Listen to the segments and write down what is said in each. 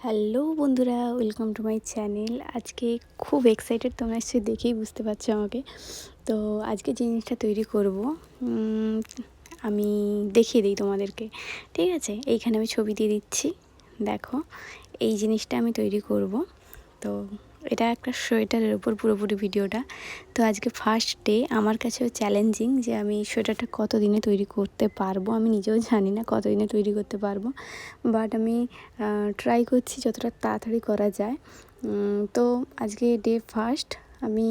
Hello বন্ধুরা, welcome to my channel. আজকে খুব এক্সাইটেড, তোমরা নিশ্চয়ই দেখেই বুঝতে পারছো আমাকে। তো আজকে জিনিসটা তৈরি করব, আমি দেখিয়ে দিই তোমাদেরকে। ঠিক আছে, এইখানে আমি ছবি দিয়ে দিচ্ছি। দেখো, এই জিনিসটা আমি তৈরি করব। তো এটা একটা সোয়েটারের ওপর পুরোপুরি ভিডিওটা। তো আজকে ফার্স্ট ডে, আমার কাছেও চ্যালেঞ্জিং যে আমি সোয়েটারটা কত দিনে তৈরি করতে পারবো। আমি নিজেও জানি না কত দিনে তৈরি করতে পারবো, বাট আমি ট্রাই করছি যতটা তাড়াতাড়ি করা যায়। তো আজকে ডে ফার্স্ট, আমি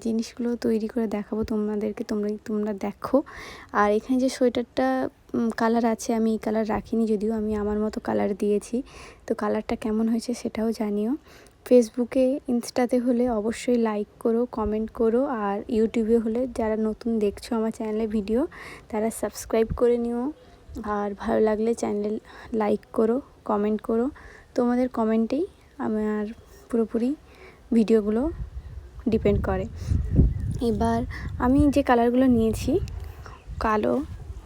জিনিসগুলো তৈরি করে দেখাবো তোমাদেরকে, তোমরা দেখো। আর এখানে যে সোয়েটারটা কালার আছে, আমি এই কালার রাখিনি, যদিও আমি আমার মতো কালার দিয়েছি। তো কালারটা কেমন হয়েছে সেটাও জানিও। ফেসবুকে, ইনস্টাতে হলে অবশ্যই লাইক করো, কমেন্ট করো। আর ইউটিউবে হলে যারা নতুন দেখছো আমার চ্যানেলে ভিডিও, তারা সাবস্ক্রাইব করে নিও। আর ভালো লাগলে চ্যানেল লাইক করো, কমেন্ট করো। তোমাদের কমেন্টেই আমার পুরোপুরি ভিডিওগুলো ডিপেন্ড করে। এবার আমি যে কালারগুলো নিয়েছি, কালো,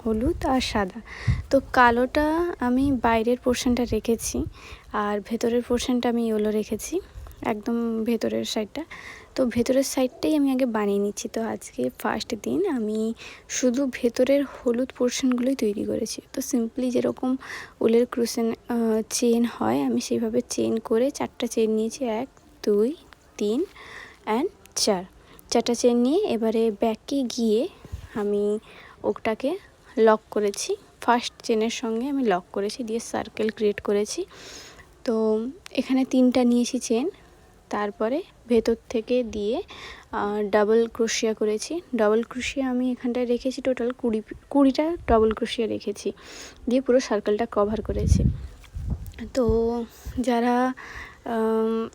হলুদ আর সাদা। তো কালোটা আমি বাইরের পোর্শনটা রেখেছি, আর ভেতরের পোর্শনটা আমি ইয়েলো রেখেছি, একদম ভেতরের সাইডটা। তো ভেতরের সাইডটাই আমি আগে বানিয়ে নিচ্ছি। তো আজকে ফার্স্ট দিন আমি শুধু ভেতরের হলুদ পোর্শনগুলোই তৈরি করেছি। তো সিম্পলি যেরকম উলের ক্রুশেন চেন হয়, আমি সেইভাবে চেন করে 4টা চেন নিয়েছি, 1 2 3 অ্যান্ড 4টা চেন নিয়ে এবারে ব্যাকে গিয়ে আমি ওটাকে লক করেছি। ফার্স্ট চেনের সঙ্গে আমি লক করেছি, দিয়ে সার্কেল ক্রিয়েট করেছি। তো এখানে 3টা নিয়েছি চেন, তারপরে ভেতর থেকে দিয়ে ডাবল ক্রোশিয়া করেছি। ডাবল ক্রোশিয়া আমি এখানটায় রেখেছি টোটাল 20টা ডাবল ক্রোশিয়া রেখেছি, দিয়ে পুরো সার্কেলটা কভার করেছি। তো যারা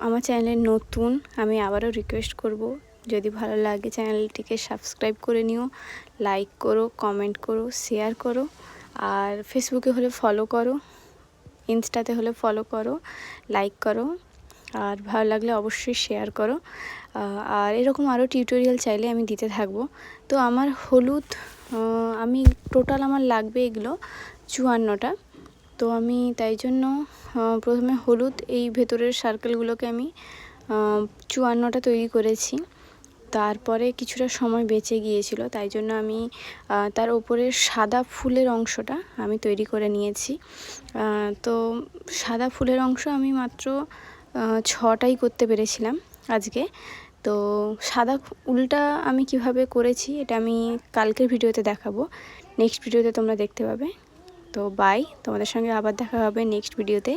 আমার চ্যানেলে নতুন, আমি আবারও রিকোয়েস্ট করব, যদি ভালো লাগে চ্যানেলটিকে সাবস্ক্রাইব করে নিও, লাইক করো, কমেন্ট করো, শেয়ার করো। আর ফেসবুকে হলে ফলো করো, ইনস্টাতে হলে ফলো করো, লাইক করো। আর ভালো লাগলে অবশ্যই শেয়ার করো। আর এরকম আরও টিউটোরিয়াল চাইলে আমি দিতে থাকবো। তো আমার হলুদ, আমি টোটাল আমার লাগবে এগুলো 54টা। তো আমি তাই জন্য প্রথমে হলুদ এই ভেতরের সার্কেলগুলোকে আমি 54টা তৈরি করেছি। তারপরে কিছুটা সময় বেঁচে গিয়েছিল, তাই জন্য আমি তার ওপরের সাদা ফুলের অংশটা আমি তৈরি করে নিয়েছি। তো সাদা ফুলের অংশ আমি মাত্র 6টাই করতে পেরেছিলাম আজকে। তো সাদা উলটা আমি কিভাবে করেছি এটা আমি কালকের ভিডিওতে দেখাবো, নেক্সট ভিডিওতে তোমরা দেখতে পাবে। তো বাই, তোমাদের সঙ্গে আবার দেখা হবে নেক্সট ভিডিওতে।